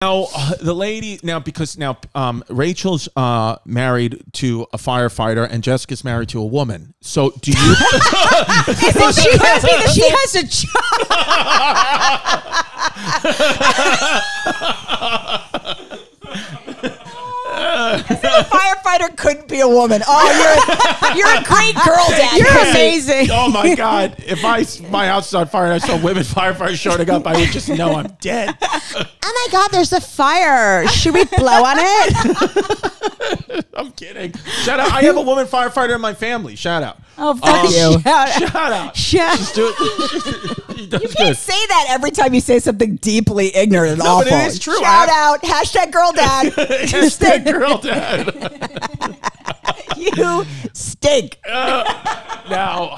Now, the lady, because Rachel's married to a firefighter and Jessica's married to a woman. So do you... she has a job. A firefighter couldn't be a woman. Oh, you're a great girl, Dad. You're amazing. Oh my God! If my house is on fire and I saw women firefighters showing up, I would just know I'm dead. Oh my God! There's a fire. Should we blow on it? I'm kidding. Shout out! I have a woman firefighter in my family. Shout out. Oh, fuck you! Shout out! Shout out! You can't say that every time you say something deeply ignorant and awful. But it is true. Shout out! Hashtag girl dad. Hashtag girl dad. You stink. Now,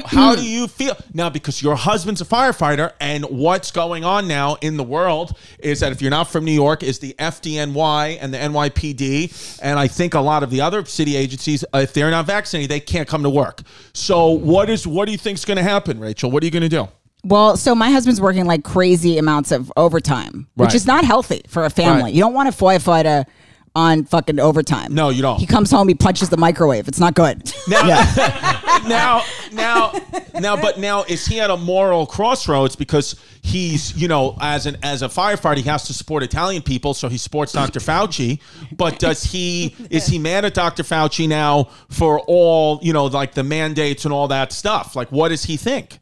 how do you feel now? Because your husband's a firefighter, and what's going on now in the world is that if you're not from New York, is the FDNY and the NYPD, and I think a lot of the other city agencies, if they're not vaccinated, they can't come to work. So, what do you think is going to happen, Rachel? What are you going to do? Well, so my husband's working like crazy amounts of overtime, which is not healthy for a family. Right. You don't want a firefighter on fucking overtime. No, you don't. He comes home, he punches the microwave. It's not good. Now, now, is he at a moral crossroads because he's, as a firefighter, he has to support Italian people, so he supports Dr. Fauci. But is he mad at Dr. Fauci now for all, like the mandates and all that stuff? Like, what does he think?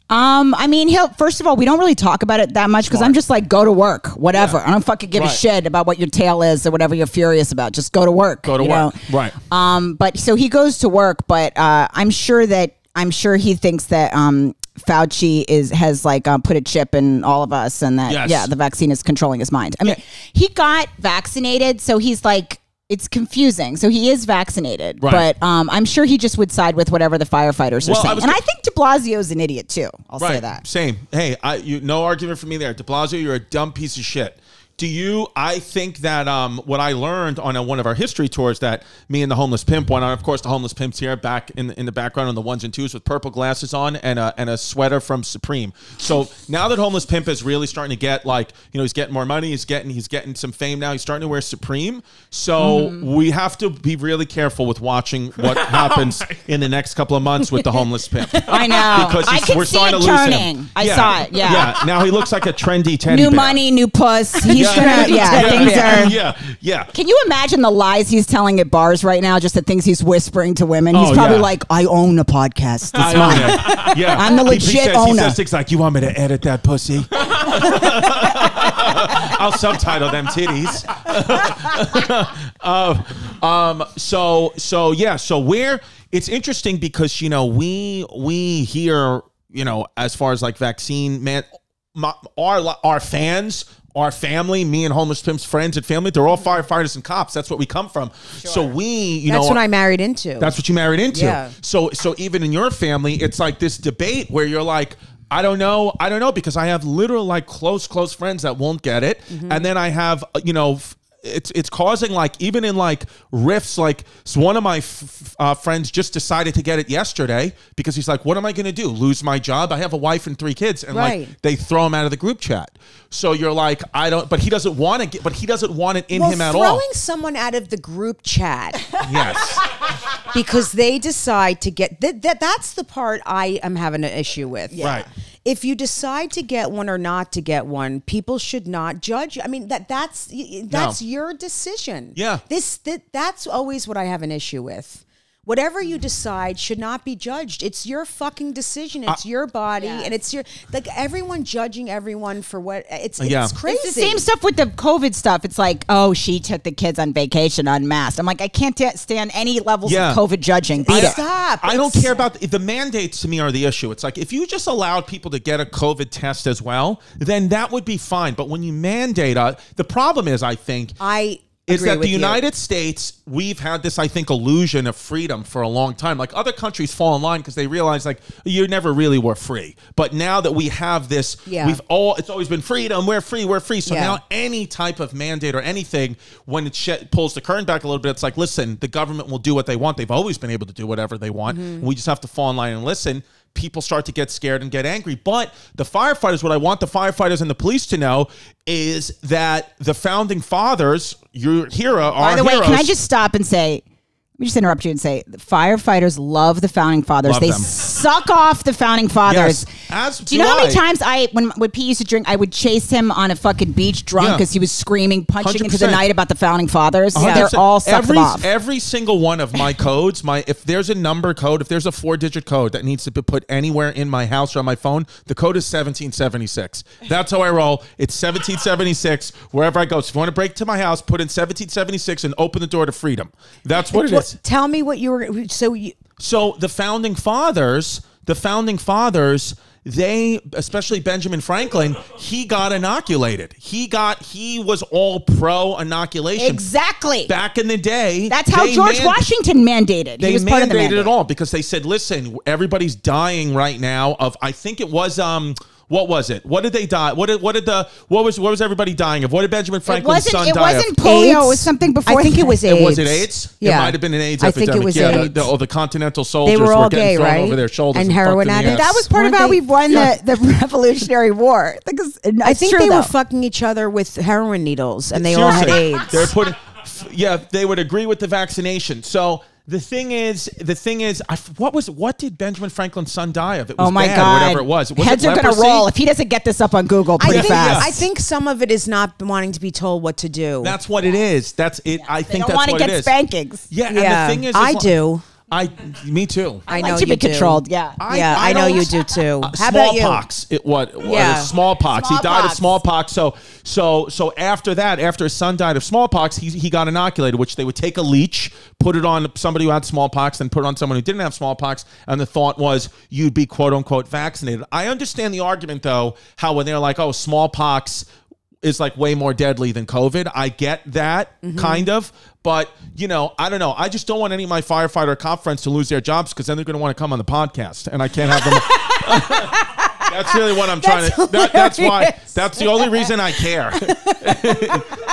I mean, first of all, we don't really talk about it that much because I'm just like, go to work, whatever. Yeah. I don't fucking give a shit about what your tail is or whatever you're furious about. Just go to work. Go to work. Right. But so he goes to work, but I'm sure he thinks that Fauci has put a chip in all of us and that the vaccine is controlling his mind. I mean, he got vaccinated, so he's like, it's confusing. So he is vaccinated, but I'm sure he just would side with whatever the firefighters are saying. And I think de Blasio's an idiot too. I'll say that. Same. Hey, no argument for me there. De Blasio, you're a dumb piece of shit. I think that what I learned on one of our history tours that me and the homeless pimp went on, of course, the homeless pimp's here back in the background on the ones and twos with purple glasses on and a sweater from Supreme. So now that homeless pimp is really starting to get he's getting more money, he's getting some fame now. He's starting to wear Supreme. So we have to be really careful with watching what happens in the next couple of months with the homeless pimp. I know. Because we're starting to lose him. I saw it. Yeah. Now he looks like a trendy teddy bear. New money, new puss. He's Can you imagine the lies he's telling at bars right now? Just the things he's whispering to women. He's probably like, "I own a podcast. It's mine. Yeah, I'm the legit owner." He says things like, "You want me to edit that pussy?" I'll subtitle them titties. So it's interesting because we hear as far as like vaccine our fans. Our family, me and homeless pimp's friends and family, they're all firefighters and cops. That's what we come from. Sure. So that's what I married into. That's what you married into. Yeah. So even in your family, it's like this debate where you're like, I don't know, because I have literal like close friends that won't get it, and then I have it's causing even in rifts. So one of my friends just decided to get it yesterday because he's like, what am I going to do? Lose my job? I have a wife and 3 kids, and they throw him out of the group chat. So you're like, I don't, but he doesn't want it. But he doesn't want it in him at all. Throwing someone out of the group chat, yes, because they decide to get that's the part I am having an issue with. Yeah. Right. If you decide to get one or not to get one, people should not judge you. I mean, that's your decision. Yeah. That's always what I have an issue with. Whatever you decide should not be judged. It's your fucking decision. It's your body, and it's your everyone judging everyone for what it's crazy. It's the same stuff with the COVID stuff. It's like, oh, she took the kids on vacation unmasked. I'm like, I can't stand any levels of COVID judging. Stop. I don't care about the mandates. To me, are the issue. It's like if you just allowed people to get a COVID test as well, then that would be fine. But when you mandate, the problem is, I think, is that the United States, we've had this, I think, illusion of freedom for a long time. Like other countries fall in line because they realize you never really were free. But now that we have this, it's always been freedom. We're free. So now any type of mandate or anything, when it pulls the curtain back a little bit, it's like, listen, the government will do what they want. They've always been able to do whatever they want. We just have to fall in line and listen. people start to get scared and get angry. But the firefighters, what I want the firefighters and the police to know is that the founding fathers, your hero, our By the way, heroes, can I just stop and say, let me just interrupt you and say, the firefighters love the founding fathers. Love they them. suck off the founding fathers. Yes, as do you know how many times when Pete used to drink, I would chase him on a fucking beach drunk because he was screaming, punching 100%. into the night about the founding fathers. They're all sucked off. Every single one of my codes, if there's a number code, if there's a 4-digit code that needs to be put anywhere in my house or on my phone, the code is 1776. That's how I roll. It's 1776 wherever I go. So if you want to break to my house, put in 1776 and open the door to freedom. That's what it is. Tell me what you were. So the founding fathers, they, especially Benjamin Franklin, he got inoculated. He was all pro inoculation. Exactly. Back in the day. That's how George Washington mandated. They he was part of the mandated mandate. it all because they said, listen, everybody's dying right now of, I think it was, what was it? What did they die? What was everybody dying of? What did Benjamin Franklin's son die of? It wasn't polio. AIDS? It was something before. I think it was AIDS. Was it AIDS? Yeah. It might have been an AIDS I epidemic. think it was AIDS. The Continental soldiers They were all getting gay, thrown right? over their shoulders And heroin fucked in the addicts. ass. That was part of how we won the Revolutionary War. I think they were fucking each other with heroin needles, and they all had AIDS. They're putting, they would agree with the vaccination. So the thing is, what did Benjamin Franklin's son die of? It was my bad, God. whatever it was. Heads are going to roll if he doesn't get this up on Google pretty fast. I think some of it is not wanting to be told what to do. That's what it is. That's it. I think that's what it is. They don't want to get spankings. Yeah, and the thing is, I do. Me too. I know like you to be do. controlled. Yeah, I know you do too. How about you? Smallpox. It was smallpox. He died of Smallpox. smallpox. So after that, after his son died of smallpox, he got inoculated, which they would take a leech, put it on somebody who had smallpox, then put it on someone who didn't have smallpox, and the thought was you'd be quote unquote vaccinated. I understand the argument though, how when they're like, oh, smallpox is like way more deadly than COVID. I get that kind of, but I don't know. I just don't want any of my firefighter or cop friends to lose their jobs because then they're going to want to come on the podcast and I can't have them. That's really what I'm trying to. That's why. That's the only reason I care.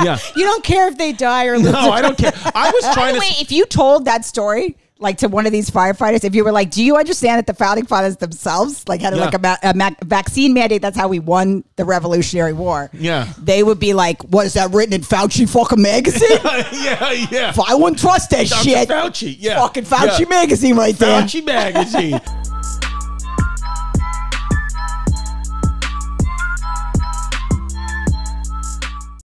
Yeah. You don't care if they die or lose. No, I don't care. I was trying to. Wait, if you told that story, like to one of these firefighters, if you were like, do you understand that the founding fathers themselves like had like a vaccine mandate? That's how we won the Revolutionary War. Yeah. They would be like, what is that written in Fauci fucking magazine? Yeah. I wouldn't trust that Dr. shit. Fauci. Yeah. Fucking Fauci magazine right there. Fauci magazine.